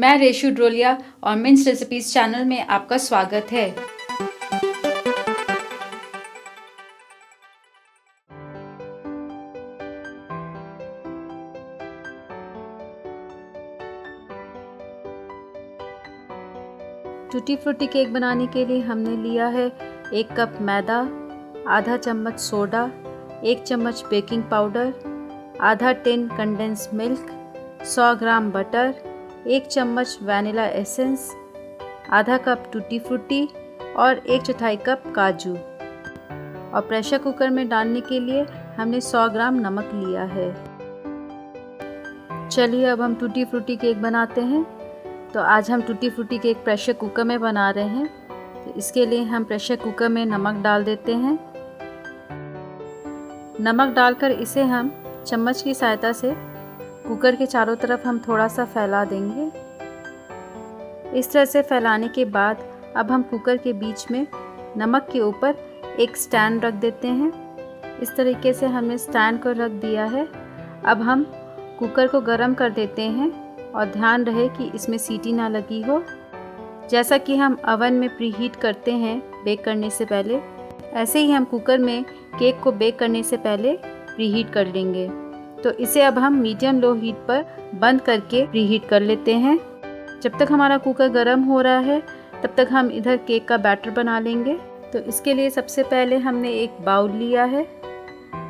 मैं रेशु ड्रोलिया और mince recipes channel में आपका स्वागत है। टूटी फ्रूटी केक बनाने के लिए हमने लिया है 1 कप मैदा, आधा चम्मच सोडा, 1 चम्मच बेकिंग पाउडर, आधा टिन कंडेंस मिल्क, 100 ग्राम बटर, 1 चम्मच वैनिला एसेंस, आधा कप टूटी फ्रूटी और 1/4 कप काजू। और प्रेशर कुकर में डालने के लिए हमने 100 ग्राम नमक लिया है। चलिए अब हम टूटी फ्रूटी केक बनाते हैं। तो आज हम tutti frutti cake pressure cooker में बना रहे हैं। तो इसके लिए हम प्रेशर कुकर में नमक डाल देते हैं। नमक डालकर इसे हम चम्मच की सहायता से कुकर के चारों तरफ हम थोड़ा सा फैला देंगे। इस तरह से फैलाने के बाद अब हम कुकर के बीच में नमक के ऊपर एक स्टैंड रख देते हैं। इस तरीके से हमने स्टैंड को रख दिया है। अब हम कुकर को गर्म कर देते हैं और ध्यान रहे कि इसमें सीटी ना लगी हो। जैसा कि हम ओवन में प्रीहीट करते हैं बेक करने से पहले, ऐसे ही हम कुकर में केक को बेक करने से पहले प्रीहीट कर लेंगे। तो इसे अब हम मीडियम लो हीट पर बंद करके प्रीहीट कर लेते हैं। जब तक हमारा कुकर गर्म हो रहा है तब तक हम इधर केक का बैटर बना लेंगे। तो इसके लिए सबसे पहले हमने एक बाउल लिया है।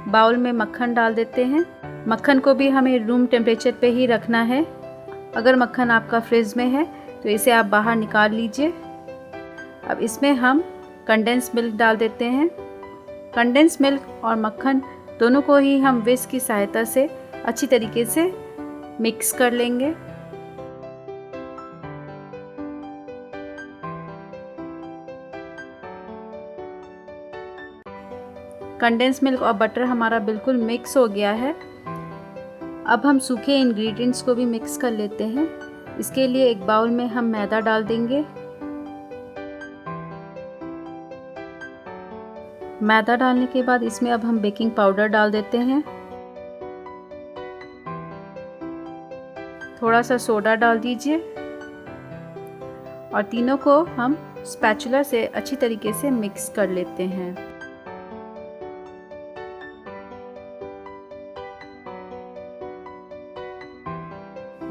बाउल में मक्खन डाल देते हैं। मक्खन को भी हमें रूम टेम्परेचर पे ही रखना है। अगर मक्खन आपका फ्रिज में है तो इसे आप बाहर निकाल लीजिए। अब इसमें हम कंडेंस मिल्क डाल देते हैं। कंडेंस मिल्क और मक्खन दोनों को ही हम विस्क की सहायता से अच्छी तरीके से मिक्स कर लेंगे। कंडेंस मिल्क और बटर हमारा बिल्कुल मिक्स हो गया है। अब हम सूखे इंग्रेडिएंट्स को भी मिक्स कर लेते हैं। इसके लिए एक बाउल में हम मैदा डाल देंगे। मैदा डालने के बाद इसमें अब हम बेकिंग पाउडर डाल देते हैं। थोड़ा सा सोडा डाल दीजिए और तीनों को हम स्पैचुला से अच्छी तरीके से मिक्स कर लेते हैं।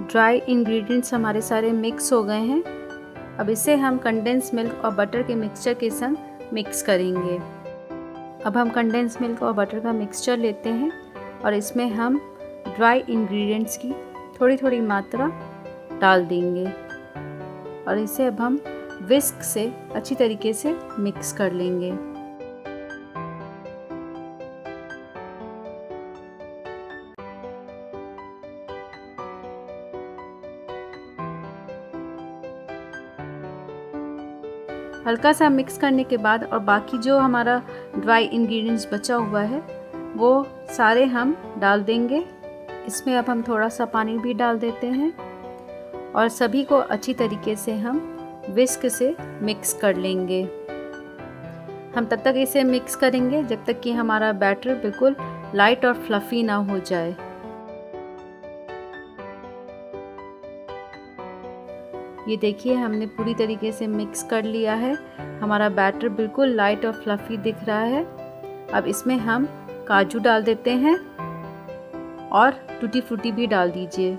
ड्राई इंग्रेडिएंट्स हमारे सारे मिक्स हो गए हैं। अब इसे हम कंडेंस मिल्क और बटर के मिक्सचर के संग मिक्स करेंगे। अब हम कंडेंस मिल्क और बटर का मिक्सचर लेते हैं और इसमें हम ड्राई इंग्रेडिएंट्स की थोड़ी थोड़ी मात्रा डाल देंगे और इसे अब हम विस्क से अच्छी तरीके से मिक्स कर लेंगे। हल्का सा मिक्स करने के बाद और बाकी जो हमारा ड्राई इंग्रेडिएंट्स बचा हुआ है वो सारे हम डाल देंगे। इसमें अब हम थोड़ा सा पानी भी डाल देते हैं और सभी को अच्छी तरीके से हम विस्क से मिक्स कर लेंगे। हम तब तक इसे मिक्स करेंगे जब तक कि हमारा बैटर बिल्कुल लाइट और फ्लफ़ी ना हो जाए। ये देखिए हमने पूरी तरीके से मिक्स कर लिया है। हमारा बैटर बिल्कुल लाइट और फ्लफ़ी दिख रहा है। अब इसमें हम काजू डाल देते हैं और टूटी फ्रूटी भी डाल दीजिए।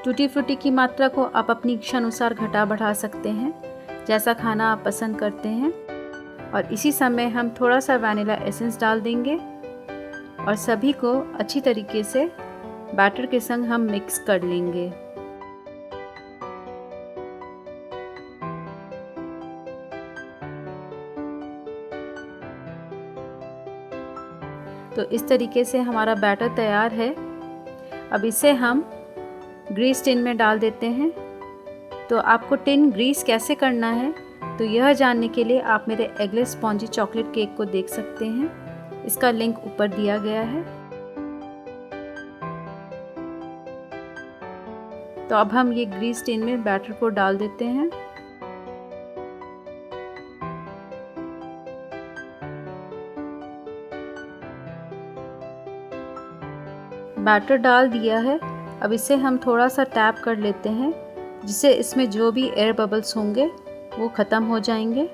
टूटी फ्रूटी की मात्रा को आप अपनी इच्छा अनुसार घटा बढ़ा सकते हैं, जैसा खाना आप पसंद करते हैं। और इसी समय हम थोड़ा सा वैनिला एसेंस डाल देंगे और सभी को अच्छी तरीके से बैटर के संग हम मिक्स कर लेंगे। तो इस तरीके से हमारा बैटर तैयार है। अब इसे हम ग्रीस टिन में डाल देते हैं। तो आपको टिन ग्रीस कैसे करना है तो यह जानने के लिए आप मेरे एगलेस स्पॉन्जी चॉकलेट केक को देख सकते हैं। इसका लिंक ऊपर दिया गया है। तो अब हम ये ग्रीस टिन में बैटर को डाल देते हैं। बैटर डाल दिया है अब इसे हम थोड़ा सा टैप कर लेते हैं, जिससे इसमें जो भी एयर बबल्स होंगे वो ख़त्म हो जाएंगे।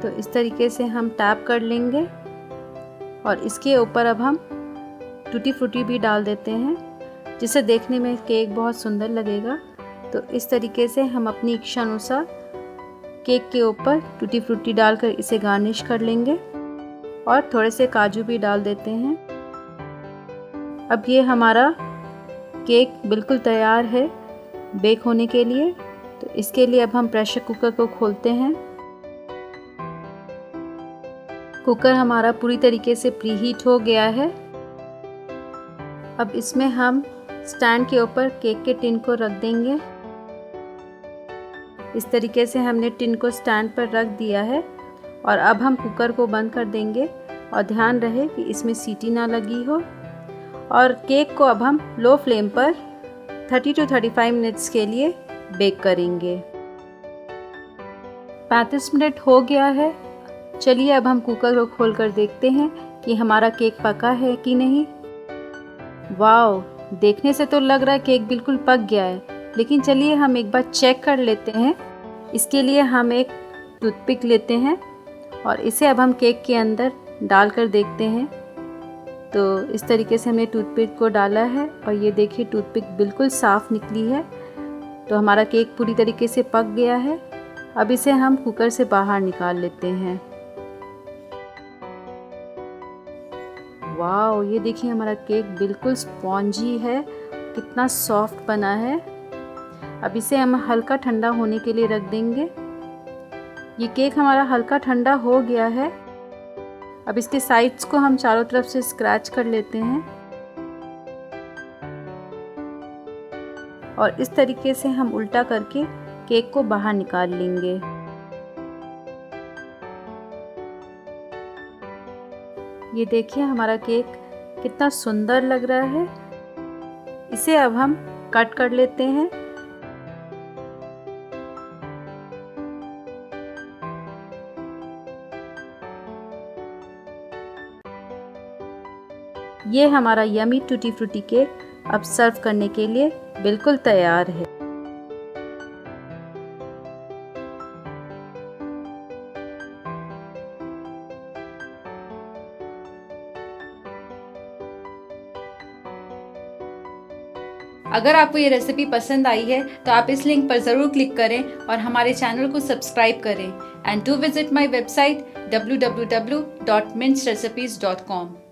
तो इस तरीके से हम टैप कर लेंगे और इसके ऊपर अब हम टूटी फ्रूटी भी डाल देते हैं, जिससे देखने में केक बहुत सुंदर लगेगा। तो इस तरीके से हम अपनी इच्छा अनुसार केक के ऊपर टूटी फ्रूटी डालकर इसे गार्निश कर लेंगे और थोड़े से काजू भी डाल देते हैं। अब ये हमारा केक बिल्कुल तैयार है बेक होने के लिए। तो इसके लिए अब हम प्रेशर कुकर को खोलते हैं। कुकर हमारा पूरी तरीके से प्रीहीट हो गया है। अब इसमें हम स्टैंड के ऊपर केक के टिन को रख देंगे। इस तरीके से हमने टिन को स्टैंड पर रख दिया है और अब हम कुकर को बंद कर देंगे और ध्यान रहे कि इसमें सीटी ना लगी हो। और केक को अब हम लो फ्लेम पर 30 to 35 मिनट्स के लिए बेक करेंगे। 35 मिनट हो गया है। चलिए अब हम कुकर को खोलकर देखते हैं कि हमारा केक पका है कि नहीं। वाओ, देखने से तो लग रहा है केक बिल्कुल पक गया है, लेकिन चलिए हम एक बार चेक कर लेते हैं। इसके लिए हम एक टूथपिक लेते हैं और इसे अब हम केक के अंदर डालकर देखते हैं। तो इस तरीके से हमने टूथपिक को डाला है और ये देखिए टूथपिक बिल्कुल साफ़ निकली है। तो हमारा केक पूरी तरीके से पक गया है। अब इसे हम कुकर से बाहर निकाल लेते हैं। वाओ, ये देखिए हमारा केक बिल्कुल स्पॉन्जी है, कितना सॉफ्ट बना है। अब इसे हम हल्का ठंडा होने के लिए रख देंगे। ये केक हमारा हल्का ठंडा हो गया है। अब इसके साइड्स को हम चारों तरफ से स्क्रैच कर लेते हैं और इस तरीके से हम उल्टा करके केक को बाहर निकाल लेंगे। ये देखिए हमारा केक कितना सुंदर लग रहा है। इसे अब हम कट कर लेते हैं। ये हमारा यमी टूटी फ्रूटी केक अब सर्व करने के लिए बिल्कुल तैयार है। अगर आपको ये रेसिपी पसंद आई है तो आप इस लिंक पर ज़रूर क्लिक करें और हमारे चैनल को सब्सक्राइब करें। And do visit my website www.mincedrecipes.com।